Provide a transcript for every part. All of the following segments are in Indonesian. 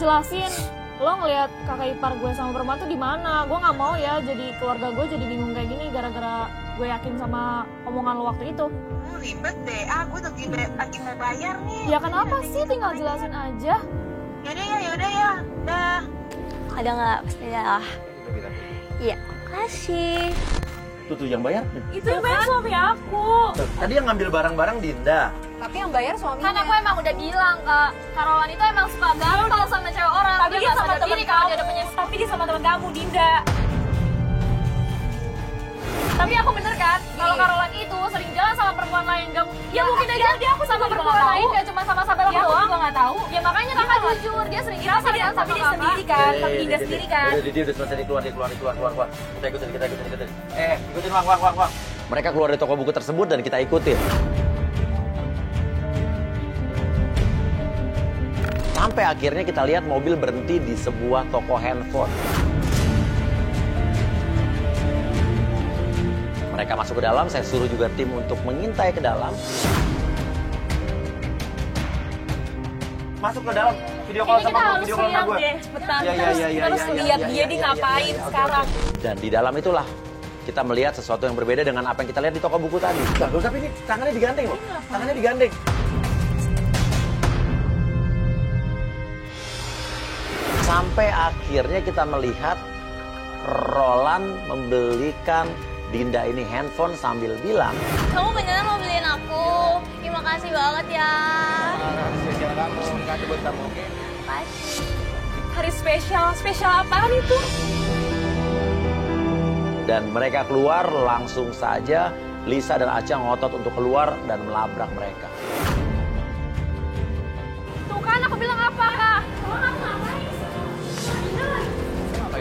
jelasin. Lo ngelihat kakak ipar gue sama perempuan tuh di mana? Gue nggak mau ya jadi keluarga gue jadi bingung kayak gini gara-gara gue yakin sama omongan lo waktu itu. Ribet deh, gue lagi mau bayar nih. Ya kenapa sih? Tinggal jelasin aja. Yaudah ya, dah. Ada nggak? Pasti ada lah. Iya, makasih. Tuh yang bayar. Itu yang bayar suami aku. Tadi yang ngambil barang-barang Dinda. Tapi yang bayar suaminya. Kan aku emang udah bilang Kak, Carolan itu emang suka gampang sama cewek orang. Tapi dia sama temen diri kalau dia ada punya. Tapi dia sama temen kamu, Dinda. Tapi aku bener kan, kalau Carolan itu sering jalan sama perempuan lain. Ya mungkin aja dia aku sama perempuan lain, gak cuma sama sahabat aku doang. Aku juga nggak tahu. Ya makanya kakak jujur, dia sering jalan sama Tapi dia sendiri kan, tapi Dinda sendiri kan. Dia udah selesai keluar. Kita ikutin. Ikutin Wang. Mereka keluar dari toko buku tersebut dan kita ikutin. Sampai akhirnya kita lihat mobil berhenti di sebuah toko handphone. Mereka masuk ke dalam, saya suruh juga tim untuk mengintai ke dalam. Masuk ke dalam, video call sama gue, video call sama gue. Cepetan, Iya, terus lihat dia di ngapain sekarang. Dan di dalam itulah kita melihat sesuatu yang berbeda dengan apa yang kita lihat di toko buku tadi. Bagus, tapi ini tangannya digandeng loh. Tangannya digandeng. Sampai akhirnya kita melihat Roland membelikan Dinda ini handphone sambil bilang, Kamu beneran mau beliin aku? Terima kasih banget ya. spesial kamu, kasih buat kamu, oke? Makasih. Hari spesial apaan itu? Dan mereka keluar langsung saja. Lisa dan Acha ngotot untuk keluar dan melabrak mereka. Tuh kan aku bilang apa Kak? Lo ngapain?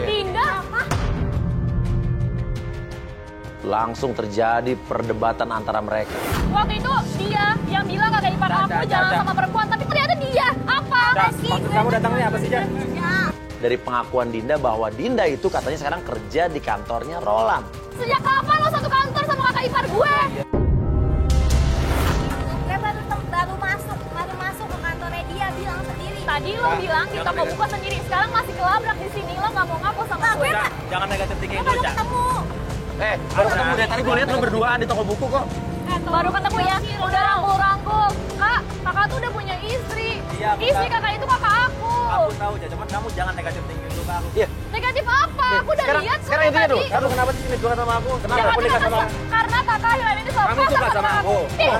Dinda? Apa? Langsung terjadi perdebatan antara mereka. Waktu itu dia yang bilang kakak ipar aku jalan sama perempuan, tapi ternyata dia apa sih? Maksud kamu datangnya apa sih, Jan? Dari pengakuan Dinda bahwa Dinda itu katanya sekarang kerja di kantornya Roland. Sejak kapan lo satu kantor sama kakak ipar gue? Gue baru masuk ke kantornya dia, bilang sendiri. Tadi lo bilang di toko buku sendiri, sekarang masih kelabrak di sini, lo nggak mau ngaku sama gue. Jangan negatif thinking Gue baru dulu, Jan. ketemu. Baru ketemu deh, tadi gue lihat lo berduaan di toko buku kok. Baru ketemu ya, udah rangkul-rangkul. Kak, kakak tuh udah punya istri. Iya, aku Istri tahu. kakak itu kakak aku. Aku tahu, Jan. Cuman kamu jangan negatif thinking dulu ke aku. Iya. Negatif apa? Aku udah lihat sekarang intinya tadi. tuh, kamu kenapa sih ini suka sama aku? Kenapa? Jangan Aku nikah sama bilang karena kakak Hilal ini selalu Kamu suka sama aku. Ih,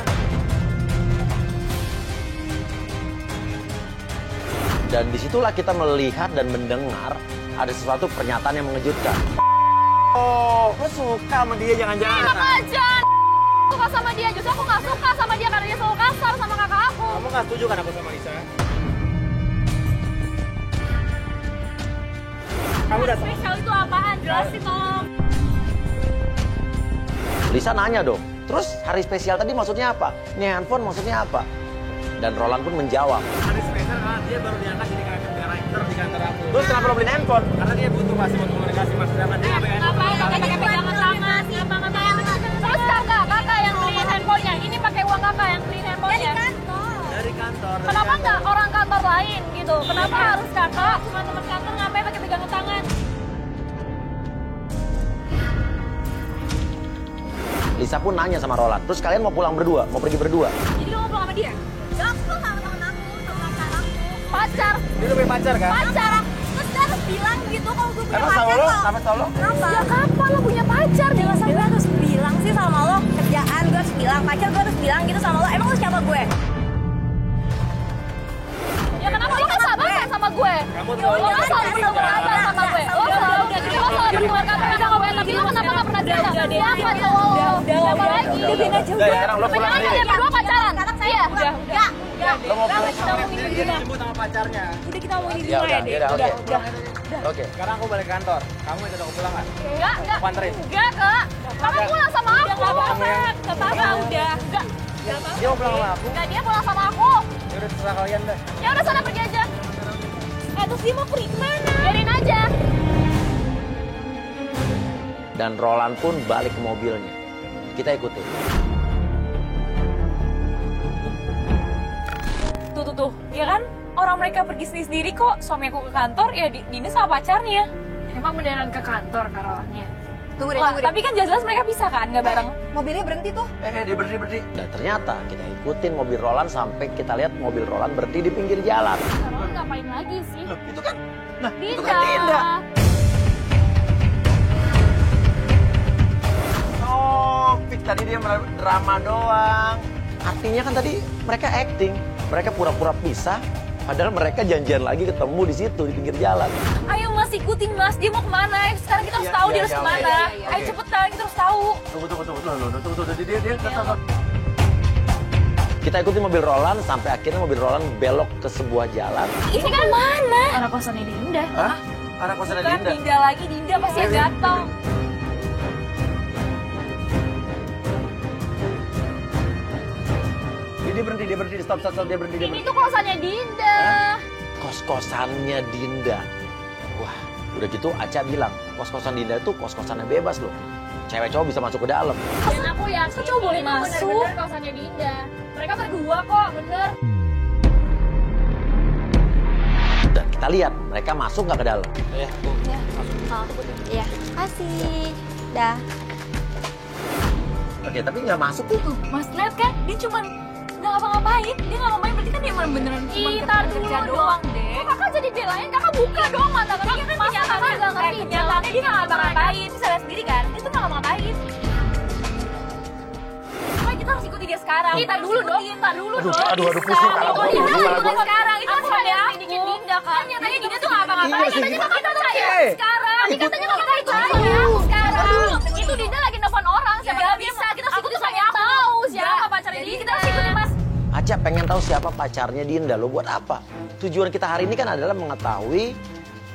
Dan disitulah kita melihat dan mendengar ada sesuatu pernyataan yang mengejutkan. Oh, lo suka sama dia jangan-jangan? enak aja. Suka sama dia, justru aku nggak suka sama dia karena dia selalu kasar sama kakak aku. Kamu nggak setuju kan aku sama Lisa? Kamu udah Spesial itu apaan? Jelasin dong. Lisa nanya dong, terus hari spesial tadi maksudnya apa? Ini handphone maksudnya apa? Dan Roland pun menjawab. hari semester kan dia baru diangkat jadi director di kantor aku. Terus kenapa lo beliin handphone? Karena dia butuh masih butuh komunikasi mas sedangkan dia nggak pengen Ngapain pakai pegangan tangan? Terus kakak yang beliin handphonenya. Ini pakai uang kakak yang beliin handphonenya. dari kantor. Kenapa nggak orang kantor lain gitu? Kenapa harus kakak? Cuma teman kantor ngapain pakai pegangan tangan? Lisa pun nanya sama Roland, terus kalian mau pulang berdua? Mau pergi berdua? Jadi lo mau pulang sama dia? Aku sama temen aku, sama pacar aku. Pacar? Dia udah punya pacar kan? Pacar? Terus dia harus bilang gitu kalau gue punya Emang sama pacar lo? kok. Sama sama lo? Kenapa? Ya kapan lo punya pacar? Jelas Gue harus bilang sih sama lo, kerjaan gue harus bilang, pacar gue harus bilang gitu sama lo. Emang lo siapa gue? Ya kenapa lo kan sahabatan sama gue? Kamu Lo terlalu kan selalu bersahabatan sama gue. Lo selalu berbuat kata sama gue. Tapi lo kenapa gak pernah cerita? Siapa cowok lo? Siapa lagi? Sekarang lo pulang Kalian sendiri. berdua pacaran? Iya. Lo mau pulang? Dia dijemput sama pacarnya. Udah kita ngomongin di Ya rumah udah, ya deh. ya udah, oke. Oke. Sekarang aku balik kantor. Kamu ikut aku pulang nggak? Enggak. Aku anterin. Enggak, Kak. Kakak pulang sama aku. Enggak apa-apa. Enggak apa-apa, udah. Enggak. Dia mau pulang sama aku. Enggak, dia pulang sama aku. Ya udah terserah kalian deh. Ya udah sana pergi aja. Terus dia mau pergi kemana? Biarin aja. Dan Roland pun balik ke mobilnya. Kita ikutin. Tuh. Ya kan? orang mereka pergi sendiri kok. Suami aku ke kantor, ya Dinda sama pacarnya. Emang beneran ke kantor Carolannya? Tunggu deh. Tapi kan jelas-jelas mereka pisah kan, nggak bareng. Mobilnya berhenti tuh. Dia berhenti. Dan ternyata kita ikutin mobil Roland sampai kita lihat mobil Roland berhenti di pinggir jalan. Carolan ngapain lagi sih? Loh, itu kan, nah itu Dinda. kan Dinda. Oh, fix tadi dia drama doang. Artinya kan tadi mereka acting, mereka pura-pura pisah. Padahal mereka janjian lagi ketemu di situ di pinggir jalan. Ayo Mas, ikutin Mas, dia mau kemana? Sekarang kita harus tahu dia harus kemana. Ayo cepetan, kita harus tahu. Tunggu, dia. Kita ikutin mobil Roland sampai akhirnya mobil Roland belok ke sebuah jalan. Ini kan mana? Arah kosannya Dinda. Hah? Arah kosannya Kan Dinda. Dinda lagi, Dinda pasti yang datang. Dia berhenti, stop, dia berhenti. Ini tuh kosannya Dinda. Kos-kosannya Dinda. Wah, udah gitu Aca bilang, kos-kosan Dinda itu kos-kosannya bebas loh. Cewek cowok bisa masuk ke dalam. Dan aku yakin Coba boleh itu masuk. bener-bener kosannya Dinda. Mereka berdua kok, bener. Dan kita lihat, mereka masuk nggak ke dalam. Iya, kasih. Dah. Oke, tapi nggak masuk tuh. Mas lihat kan, dia cuman nggak ngapa-ngapain. Dia nggak ngapain, berarti kan dia emang beneran cuma Tar dulu kerja dong. doang deh. Kok kakak jadi belain? Kakak buka dong mata kakak. Iya kan Masa kakak nggak ngerti kenyataannya dia nggak ngapa-ngapain. Bisa lihat sendiri kan, dia tuh nggak ngapa-ngapain. Makanya kita harus ikuti dia sekarang. Kita dulu dong, tar dulu dong. Aduh, pusing. Kalau dia ikutin sekarang, itu kan suami aku. Bikin Dinda kan. Nyatanya Dinda tuh nggak ngapa-ngapain. Iya sih. Katanya kita percaya sekarang. Tapi katanya kita ikut suami aku sekarang. Itu Dinda lagi nelfon orang. Siapa Ya, tahu bisa, kita aku ikutin tuh suami pengen aku. tahu siapa Ya, pacarnya jadi Dinda. kita harus ikutin Mas. Aca pengen tahu siapa pacarnya Dinda. Lo buat apa? Tujuan kita hari ini kan adalah mengetahui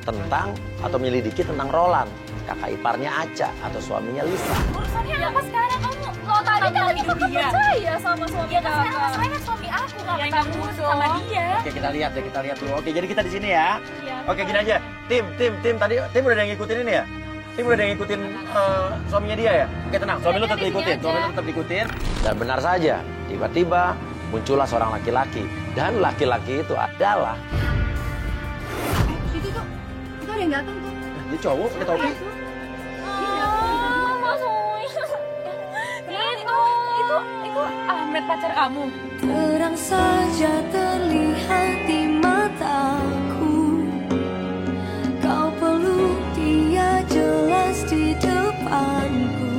tentang atau menyelidiki tentang Roland, kakak iparnya Aca atau suaminya Lisa. Urusannya apa sekarang kamu? Lo tadi kan hidup kita dia. percaya sama suami Ya kan sekarang kakak. masalahnya suami aku nggak Ya, main kamu kamu dong. sama dia. Oke, kita lihat dulu. Oke, jadi kita di sini ya. Iya. Oke, gini aja. Tim tadi tim udah ada yang ngikutin ini ya? Tim udah ada yang ngikutin suaminya dia ya? Oke, tenang. Suami lu tetap ikutin. Suami lu tetap ikutin. Dan benar saja, tiba-tiba muncullah seorang laki-laki. Dan laki-laki itu adalah Itu ada yang datang tuh. dia cowok pakai topi. Mas Uy. Itu Ahmed pacar kamu. Terang saja terlihat di mataku, kau peluk dia jelas di depanku.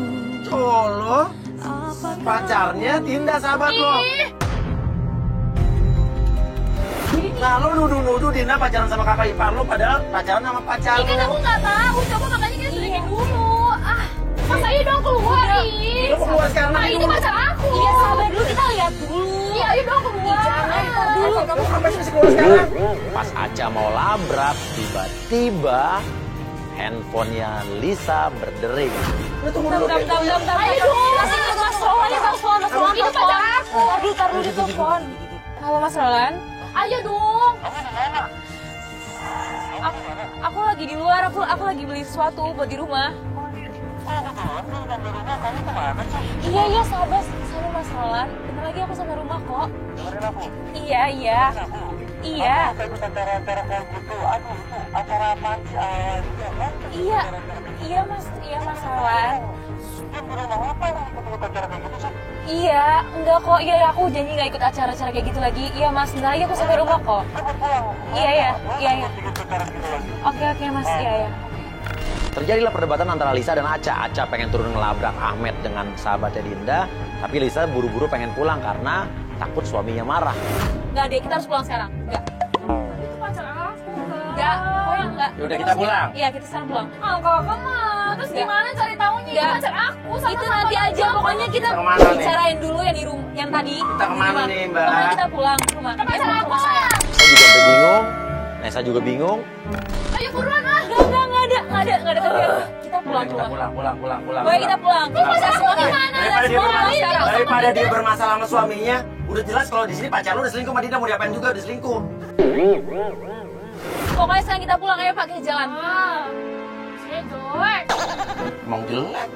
Colo, Apakah pacarnya Dinda sahabat lo. Nah, lo nuduh-nuduh Dinda pacaran sama kakak ipar lo, padahal pacaran sama pacar Kan aku lo. nggak tahu. Coba makanya kita selidikin dulu. Mas ayo dong keluar. Lo mau keluar sekarang? Nah, ini pacar aku. Iya sabar dulu, kita lihat dulu. Iya, ayo dong keluar. Jangan, dulu. Kamu sampai sini keluar sekarang? Pas Aca mau labrak, tiba-tiba handphonenya Lisa berdering. Lo tunggu dulu. Bentar. Ayo dong. Mas Roland, Itu pacar aku. Tar dulu telepon. Halo Mas Roland. Ayo dong. Aku lagi di luar, aku lagi beli sesuatu buat di rumah. Iya sabar Mas Roland. Bentar lagi aku sampai rumah kok. Iya. Iya Mas Roland. Iya, enggak kok. Iya, aku janji nggak ikut acara-acara kayak gitu lagi. Iya Mas, bentar lagi aku sampai rumah kok. Iya. Oke Mas, iya. Terjadilah perdebatan antara Lisa dan Aca. Aca pengen turun ngelabrak Ahmed dengan sahabatnya Dinda, tapi Lisa buru-buru pengen pulang karena takut suaminya marah. Enggak deh, kita harus pulang sekarang. Enggak. Itu pacar aku. Enggak, pokoknya enggak. Yaudah, kita pulang. Iya, kita sekarang pulang. Kakak mah. Terus Enggak. gimana cari tahunya? Itu Enggak. pacar aku. Sama Itu nanti aja, pokoknya kita Kita kemana nih? bicarain dulu yang di room, yang tadi. Kita kemana Di rumah. nih, Mbak? Pokoknya kita pulang ke rumah. Ke pacar Kita aku. rumah saya. Saya juga sampai bingung. Nesa juga bingung. Ayo buruan ah. Enggak ada tapi kita pulang. Pulang. Pokoknya kita pulang. Pacar aku gimana? Daripada dia Sekolah bermasalah, sekarang. daripada dia bermasalah sama suaminya, udah jelas kalau di sini pacar lu udah selingkuh sama Dinda, mau diapain juga udah selingkuh. Pokoknya sekarang kita pulang aja pakai jalan. Saya jelek. Emang jelek.